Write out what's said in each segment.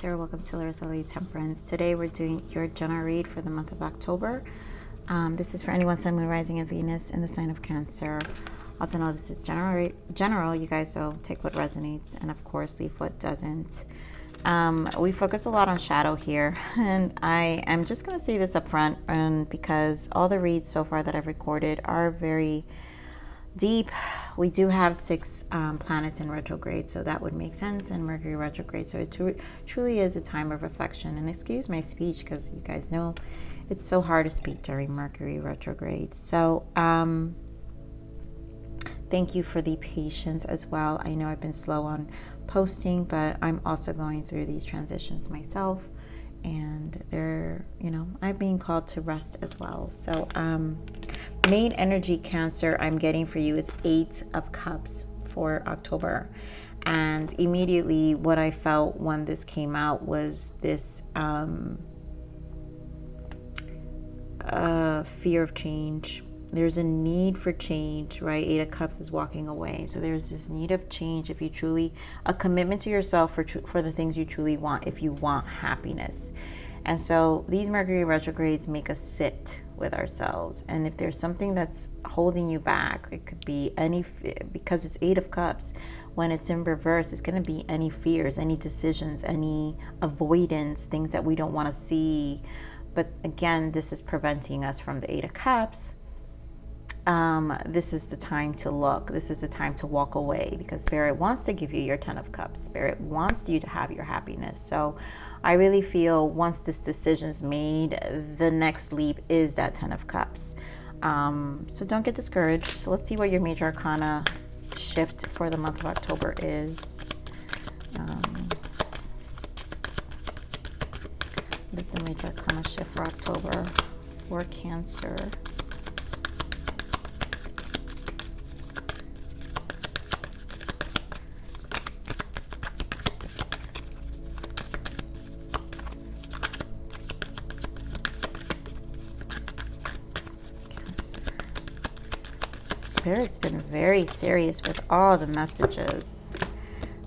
Cancer. Welcome to Larisa Lili Temperance. Today we're doing your general read for the month of October. This is for anyone, Sun, Moon, Rising, and Venus in the sign of Cancer. Also know this is general. You guys, so take what resonates and of course leave what doesn't. We focus a lot on shadow here, and I am just going to say this up front, and because all the reads so far that I've recorded are very deep. We do have 6 planets in retrograde, so that would make sense, and Mercury retrograde, so it truly is a time of reflection. And excuse my speech, because you guys know it's so hard to speak during Mercury retrograde. So thank you for the patience as well. I know I've been slow on posting, but I'm also going through these transitions myself, and they're, I'm being called to rest as well. So main energy, Cancer, I'm getting for you is 8 of Cups for October. And immediately what I felt when this came out was this fear of change. There's a need for change, right? 8 of Cups is walking away. So there's this need of change. If you truly, a commitment to yourself for the things you truly want, if you want happiness. And so these Mercury retrogrades make us sit with ourselves. And if there's something that's holding you back, it could be because it's 8 of Cups. When it's in reverse, it's going to be any fears, any decisions, any avoidance, things that we don't want to see. But again, this is preventing us from the 8 of Cups. This is the time to look. This is the time to walk away, because Spirit wants to give you your 10 of Cups. Spirit wants you to have your happiness. So I really feel once this decision's made, the next leap is that 10 of Cups. So don't get discouraged. So let's see what your major arcana shift for the month of October is. This is the major arcana shift for October for Cancer. Spirit's been very serious with all the messages.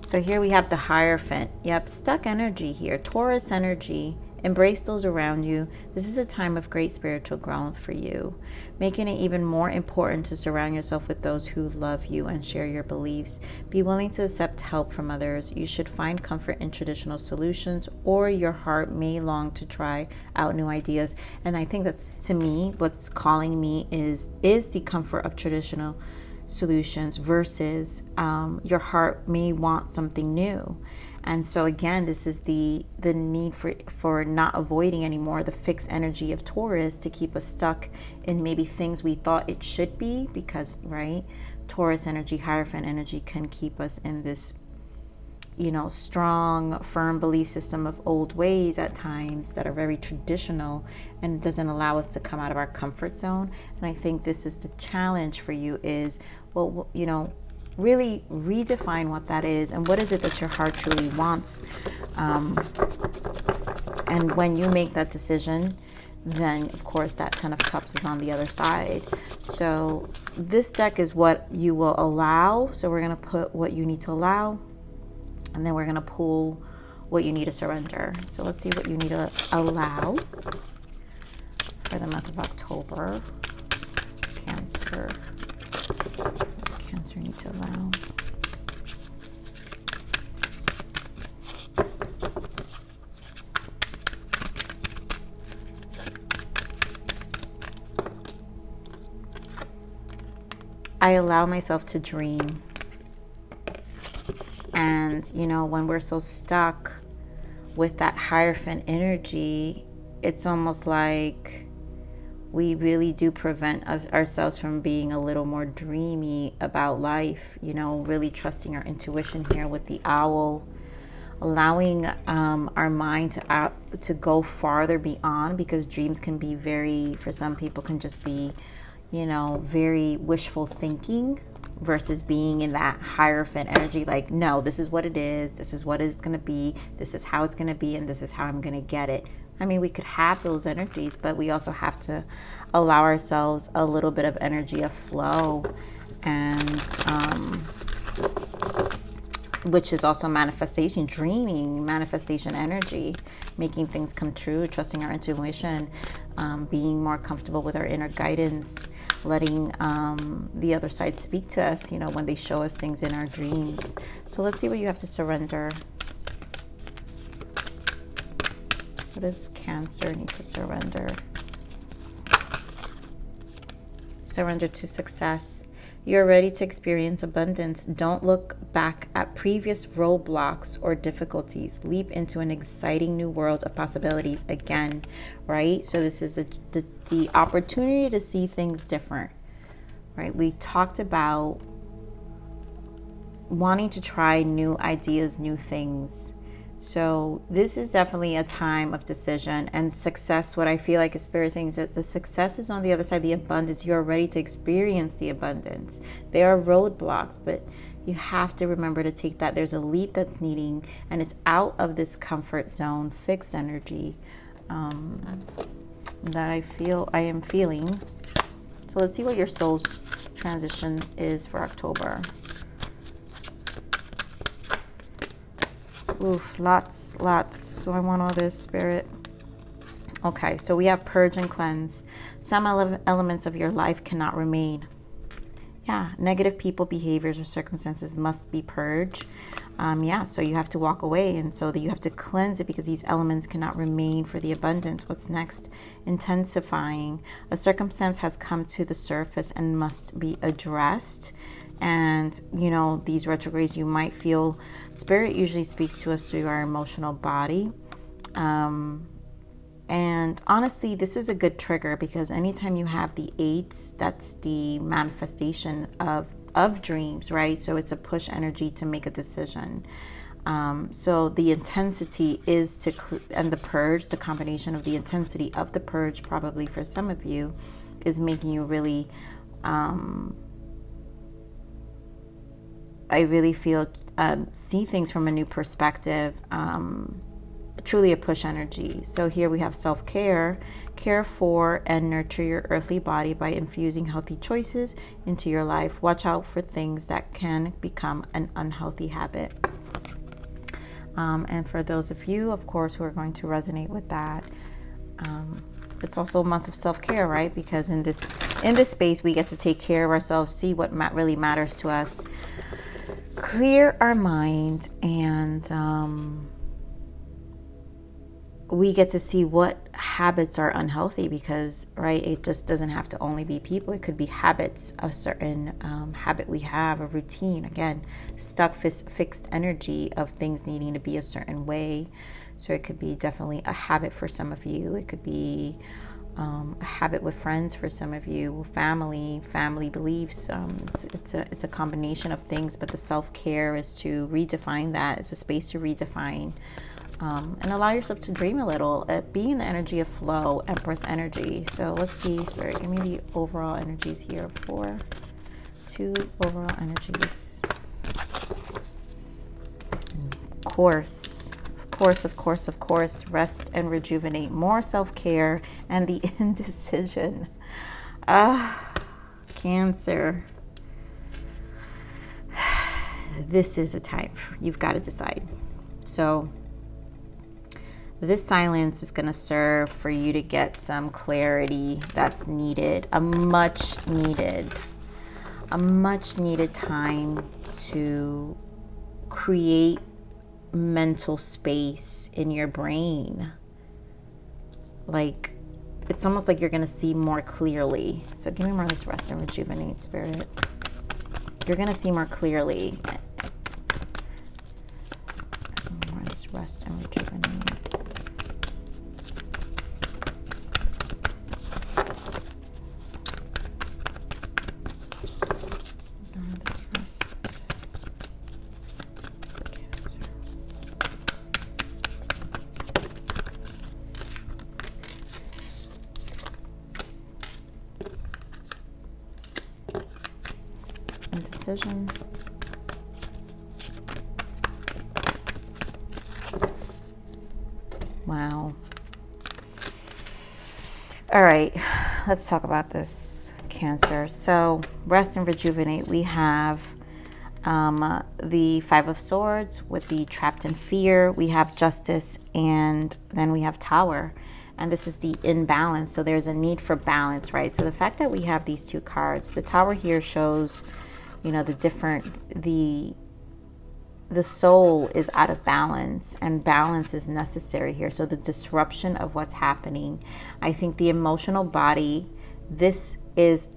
So here we have the Hierophant. Yep, stuck energy here. Taurus energy. Embrace those around you. This is a time of great spiritual growth for you, making it even more important to surround yourself with those who love you and share your beliefs. Be willing to accept help from others. You should find comfort in traditional solutions, or your heart may long to try out new ideas. And I think that's, to me, what's calling me is the comfort of traditional solutions versus your heart may want something new. And so again, this is the need for not avoiding anymore the fixed energy of Taurus to keep us stuck in maybe things we thought it should be, because, right, Taurus energy, Hierophant energy can keep us in this, strong, firm belief system of old ways at times that are very traditional, and it doesn't allow us to come out of our comfort zone. And I think this is the challenge for you is, really redefine what that is and what is it that your heart truly wants. And when you make that decision, then of course that 10 of Cups is on the other side. So this deck is what you will allow. So we're going to put what you need to allow, and then we're going to pull what you need to surrender. So let's see what you need to allow for the month of October. Cancer. Cancer need to allow. I allow myself to dream. And, when we're so stuck with that Hierophant energy, it's almost like we really do prevent ourselves from being a little more dreamy about life, really trusting our intuition here with the owl, allowing our mind to go farther beyond, because dreams can be for some people can just be, very wishful thinking versus being in that Hierophant energy. Like, no, this is what it is. This is what it's going to be. This is how it's going to be. And this is how I'm going to get it. I mean, we could have those energies, but we also have to allow ourselves a little bit of energy of flow and which is also manifestation, dreaming, manifestation energy, making things come true, trusting our intuition, being more comfortable with our inner guidance, letting the other side speak to us, you know, when they show us things in our dreams. So let's see what you have to surrender. What does Cancer need to surrender? Surrender to success. You're ready to experience abundance. Don't look back at previous roadblocks or difficulties. Leap into an exciting new world of possibilities again, right? So this is the opportunity to see things different, right? We talked about wanting to try new ideas, new things. So this is definitely a time of decision and success. What I feel like is Spirit saying is that the success is on the other side, the abundance. You're ready to experience the abundance. There are roadblocks, but you have to remember to take that. There's a leap that's needing, and it's out of this comfort zone, fixed energy that I am feeling. So let's see what your soul's transition is for October. Oof, lots. Do I want all this, Spirit? Okay, so we have purge and cleanse. Some elements of your life cannot remain. Yeah, negative people, behaviors, or circumstances must be purged. So you have to walk away, and so that you have to cleanse it because these elements cannot remain for the abundance. What's next? Intensifying. A circumstance has come to the surface and must be addressed. And, you know, these retrogrades, you might feel, Spirit usually speaks to us through our emotional body. And honestly, this is a good trigger because anytime you have the 8s, that's the manifestation of dreams, right? So it's a push energy to make a decision. So the intensity is and the purge, the combination of the intensity of the purge, probably for some of you, is making you really, I really feel, see things from a new perspective, truly a push energy. So here we have self-care. Care for and nurture your earthly body by infusing healthy choices into your life. Watch out for things that can become an unhealthy habit. And for those of you, of course, who are going to resonate with that, it's also a month of self-care, right? Because in this space, we get to take care of ourselves, see what really matters to us, clear our mind, and we get to see what habits are unhealthy because, right, it just doesn't have to only be people. It could be habits, a certain habit we have, a routine. Again, stuck fixed energy of things needing to be a certain way. So it could be definitely a habit for some of you. It could be a habit with friends for some of you, family beliefs. It's a combination of things, but the self-care is to redefine that. It's a space to redefine. And allow yourself to dream a little, be in the energy of flow, Empress energy. So let's see, Spirit, give me the overall energies here for 2 overall energies. Of course, rest and rejuvenate, more self-care, and the indecision. Cancer. This is a time you've got to decide. So this silence is going to serve for you to get some clarity that's needed, a much needed time to create mental space in your brain. Like, it's almost like you're going to see more clearly. So give me more of this rest and rejuvenate, Spirit. You're going to see more clearly. More of this rest and rejuvenate. Indecision. Wow. All right, let's talk about this, Cancer. So rest and rejuvenate. We have the Five of Swords with the trapped in fear. We have Justice, and then we have Tower. And this is the imbalance. So there's a need for balance, right? So the fact that we have these two cards, the Tower here shows, you know, the soul is out of balance, and balance is necessary here. So the disruption of what's happening. I think the emotional body, this is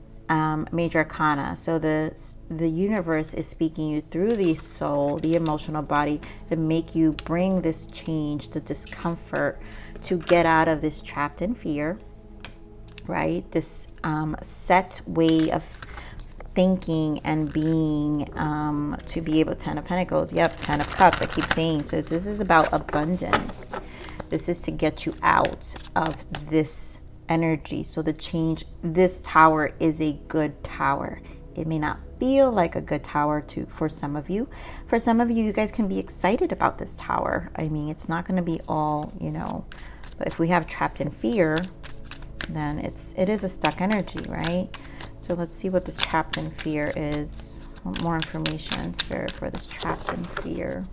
major arcana. So the universe is speaking you through the soul, the emotional body, to make you bring this change, the discomfort, to get out of this trapped in fear, right? This set way of thinking and being, to be able, 10 of Pentacles, yep, 10 of Cups, I keep saying. So this is about abundance. This is to get you out of this energy. So the change, this tower is a good tower. It may not feel like a good tower for some of you. For some of you, you guys can be excited about this tower. I mean, it's not going to be all, you know, but if we have trapped in fear, then it is a stuck energy, right? So let's see what this trapped in fear is. I want more information, Spirit, for this trapped in fear.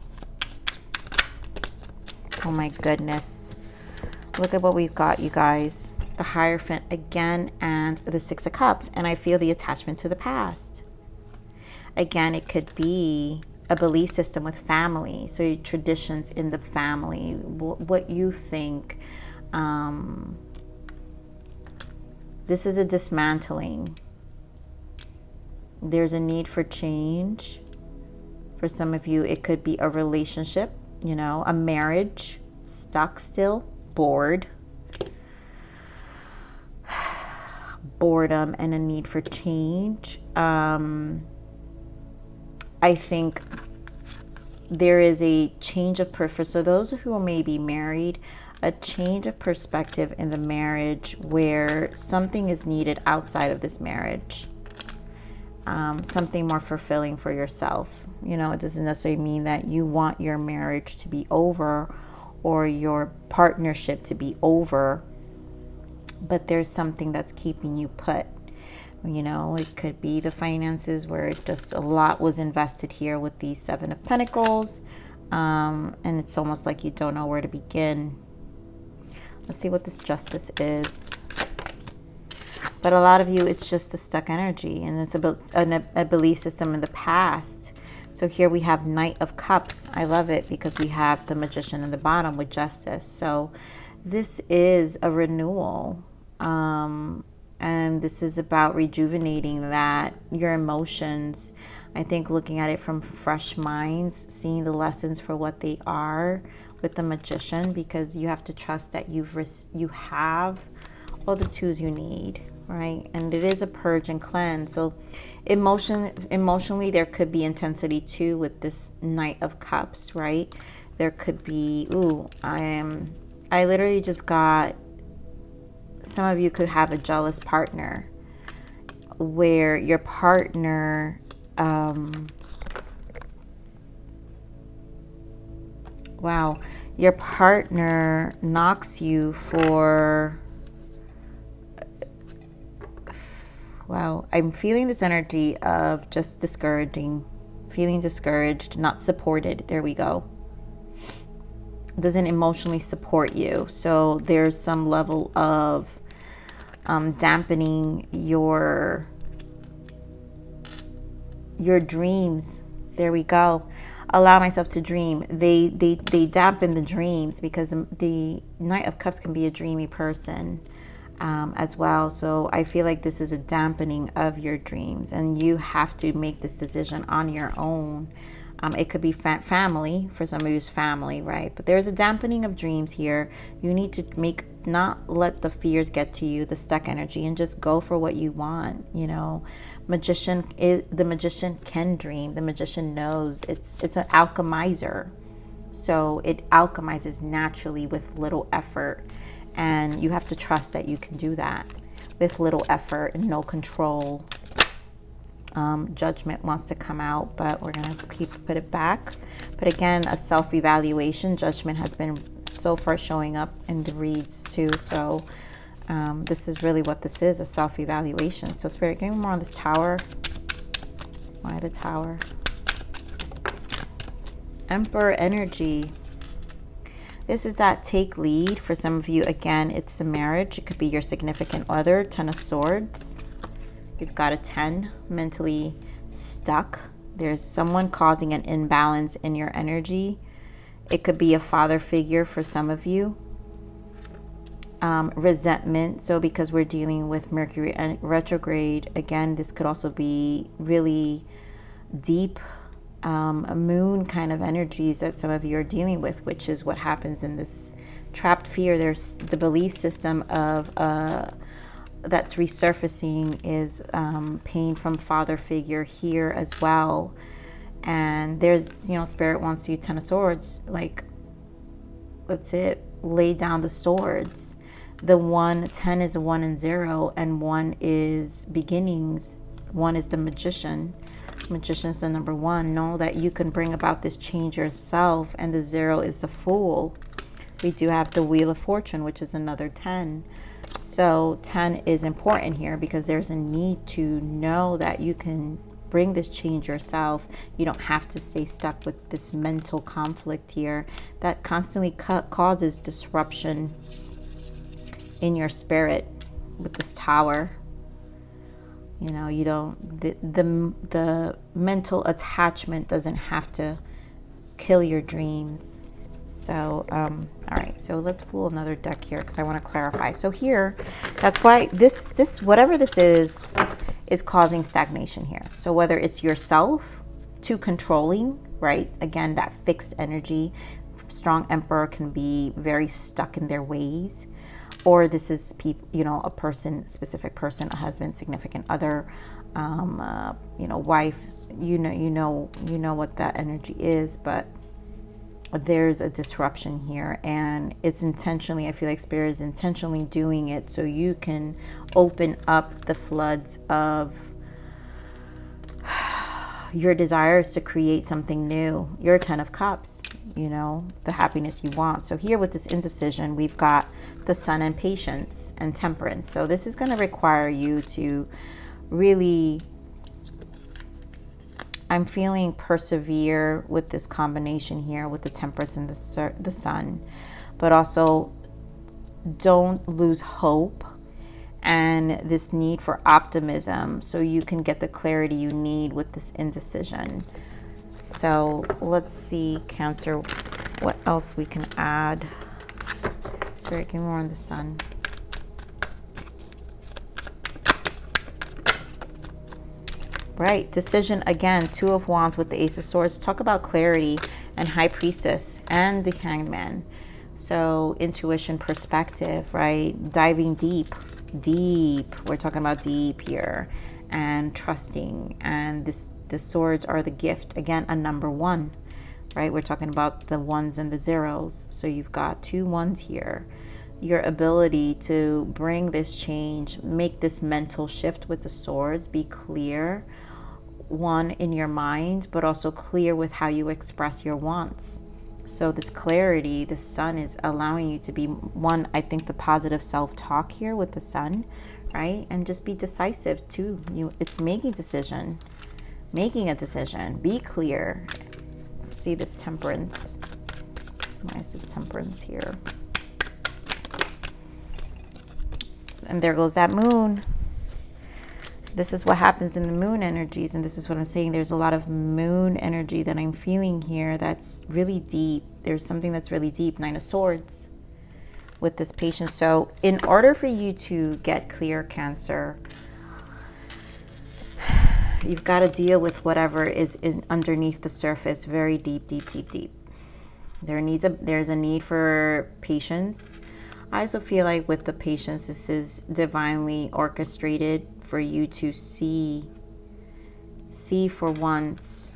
Oh my goodness. Look at what we've got, you guys. The Hierophant again, and the Six of Cups. And I feel the attachment to the past. Again, it could be a belief system with family. So your traditions in the family, what you think. This is a dismantling. There's a need for change. For some of you, it could be a relationship, you know, a marriage, stuck still, bored. Boredom and a need for change. I think there is a change of preference. So those who may be married, a change of perspective in the marriage where something is needed outside of this marriage. Something more fulfilling for yourself. You know, it doesn't necessarily mean that you want your marriage to be over or your partnership to be over, but there's something that's keeping you put. You know, it could be the finances where just a lot was invested here with the Seven of Pentacles, and it's almost like you don't know where to begin. Let's see what this Justice is. But a lot of you, it's just a stuck energy, and it's about a belief system in the past. So here we have Knight of Cups. I love it because we have the Magician in the bottom with Justice. So this is a renewal. And this is about rejuvenating that, your emotions. I think looking at it from fresh minds, seeing the lessons for what they are with the Magician, because you have to trust that you have all the tools you need, right? And it is a purge and cleanse. So emotionally, there could be intensity too with this Knight of Cups, right? There could be, I literally just got, some of you could have a jealous partner where your partner, your partner knocks you for, I'm feeling this energy of just feeling discouraged, not supported. There we go. Doesn't emotionally support you. So there's some level of dampening your dreams. There we go. Allow myself to dream. They dampen the dreams because the Knight of Cups can be a dreamy person as well. So I feel like this is a dampening of your dreams, and you have to make this decision on your own. It could be family, for some of you, family, right? But there's a dampening of dreams here. You need to not let the fears get to you, the stuck energy, and just go for what you want. You know, the magician can dream. The magician knows. It's an alchemizer, so it alchemizes naturally with little effort, and you have to trust that you can do that with little effort and no control. Judgment wants to come out, but we're going to put it back. But again, a self-evaluation. Judgment has been so far showing up in the reads too. So this is really what this is, a self-evaluation. So Spirit, give me more on this Tower. Why the Tower? Emperor energy. This is that take lead for some of you. Again, it's a marriage. It could be your significant other. 10 of Swords. We've got a 10, mentally stuck. There's someone causing an imbalance in your energy. It could be a father figure for some of you. Resentment. So because we're dealing with Mercury retrograde, again, this could also be really deep a moon kind of energies that some of you are dealing with, which is what happens in this trapped fear. There's the belief system of that's resurfacing is pain from father figure here as well. And there's, you know, Spirit wants you, 10 of Swords, like, that's it, lay down the swords. The 10 is a 1 and 0, and 1 is beginnings. 1 is the Magician. Magician's the number 1. Know that you can bring about this change yourself, and the 0 is the Fool. We do have the Wheel of Fortune, which is another 10. So 10 is important here because there's a need to know that you can bring this change yourself. You don't have to stay stuck with this mental conflict here that constantly causes disruption in your spirit with this Tower. You know, you don't, the mental attachment doesn't have to kill your dreams. So, all right, so let's pull another deck here because I want to clarify. So here, that's why this whatever this is causing stagnation here. So whether it's yourself too controlling, right? Again, that fixed energy. Strong Emperor can be very stuck in their ways. Or this is people, you know, a person, specific person, a husband, significant other, you know, wife. You know what that energy is, but there's a disruption here, and it's intentionally. I feel like Spirit is intentionally doing it so you can open up the floods of your desires to create something new. You're a 10 of Cups. You know, the happiness you want. So here with this indecision, we've got the Sun and Patience and Temperance. So this is going to require you to really, I'm feeling, persevere with this combination here with the Temperance and the Sun, but also don't lose hope and this need for optimism so you can get the clarity you need with this indecision. So let's see, Cancer, what else we can add. Spirit, give me more on the Sun. Right, decision again, 2 of Wands with the Ace of Swords. Talk about clarity and High Priestess and the Hangman. So intuition, perspective, right? Diving deep. We're talking about deep here, and trusting, and the swords are the gift. Again, a number 1, right? We're talking about the 1s and the 0s. So you've got 2 1s here. Your ability to bring this change, make this mental shift with the swords, be clear, 1 in your mind, but also clear with how you express your wants. So this clarity, the Sun is allowing you to be, 1, I think the positive self-talk here with the Sun, right? And just be decisive too. It's making a decision. Be clear. Let's see this Temperance. Why is it Temperance here? And there goes that Moon. This is what happens in the Moon energies, and this is what I'm saying. There's a lot of Moon energy that I'm feeling here that's really deep. There's something that's really deep. 9 of Swords with this Patience. So in order for you to get clear, Cancer, you've got to deal with whatever is underneath the surface, very deep. There's a need for patience. I also feel like with the Patience, this is divinely orchestrated for you to see for once,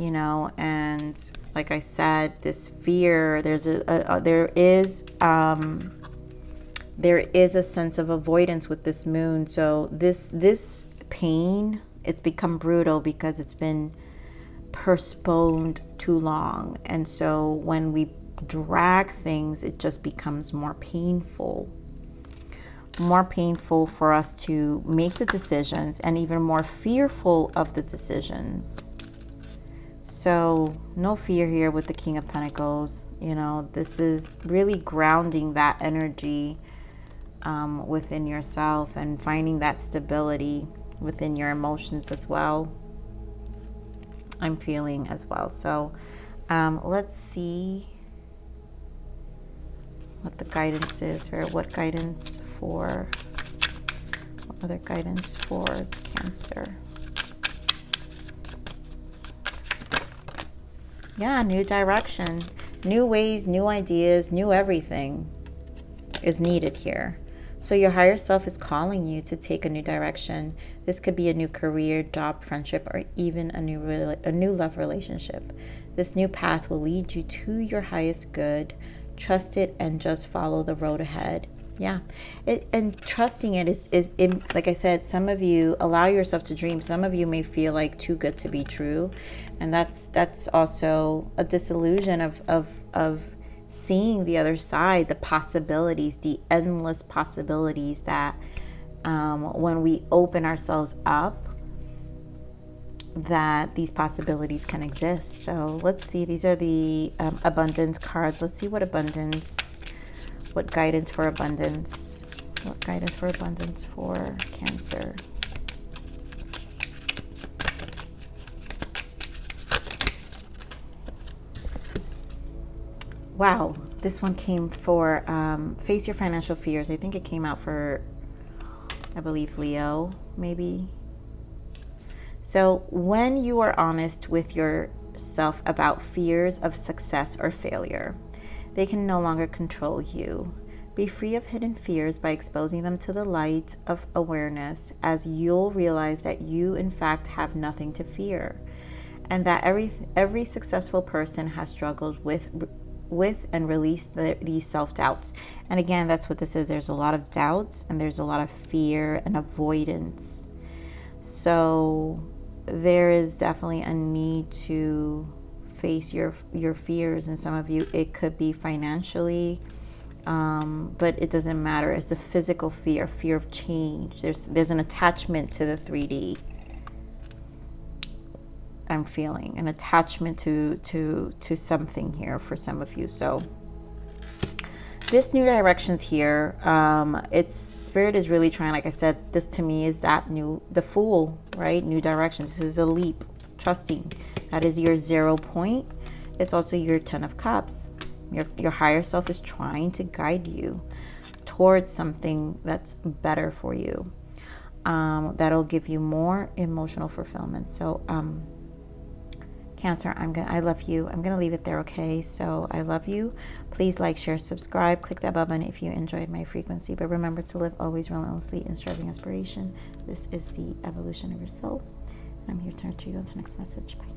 you know. And like I said, this fear, there is a sense of avoidance with this Moon. So this pain, it's become brutal because it's been postponed too long. And so when we drag things, it just becomes more painful for us to make the decisions, and even more fearful of the decisions. So no fear here with the King of Pentacles. You know, this is really grounding that energy within yourself and finding that stability within your emotions as well. I'm feeling as well. So let's see what the guidance is for what other guidance for Cancer. Yeah, new direction, new ways, new ideas, new everything is needed here. So your higher self is calling you to take a new direction. This could be a new career, job, friendship, or even a new love relationship. This new path will lead you to your highest good. Trust it and just follow the road ahead. Yeah, and trusting it is like I said, some of you allow yourself to dream. Some of you may feel like too good to be true, and that's also a disillusion of seeing the other side, the possibilities, the endless possibilities that when we open ourselves up, that these possibilities can exist. So let's see, these are the abundance cards. Let's see what guidance for abundance, for Cancer. Wow, this one came for face your financial fears. I think it came out for, I believe, Leo, maybe. So when you are honest with yourself about fears of success or failure, they can no longer control you. Be free of hidden fears by exposing them to the light of awareness, as you'll realize that you, in fact, have nothing to fear, and that every successful person has struggled with and released these self-doubts. And again, that's what this is. There's a lot of doubts and there's a lot of fear and avoidance. So there is definitely a need to face your fears, and some of you it could be financially, but it doesn't matter. It's a physical fear of change. There's an attachment to the 3D. I'm feeling an attachment to something here for some of you. So this new directions here, it's Spirit is really trying, like I said, this to me is the Fool, right? New directions. This is a leap, trusting. That is your 0 point. It's also your 10 of Cups. Your higher self is trying to guide you towards something that's better for you, that'll give you more emotional fulfillment. So Cancer, I love you. I'm gonna leave it there, okay? So I love you. Please like, share, subscribe, click that bell button if you enjoyed my frequency. But remember to live always relentlessly in striving aspiration. This is the evolution of your soul. I'm here to nurture you. Until next message. Bye.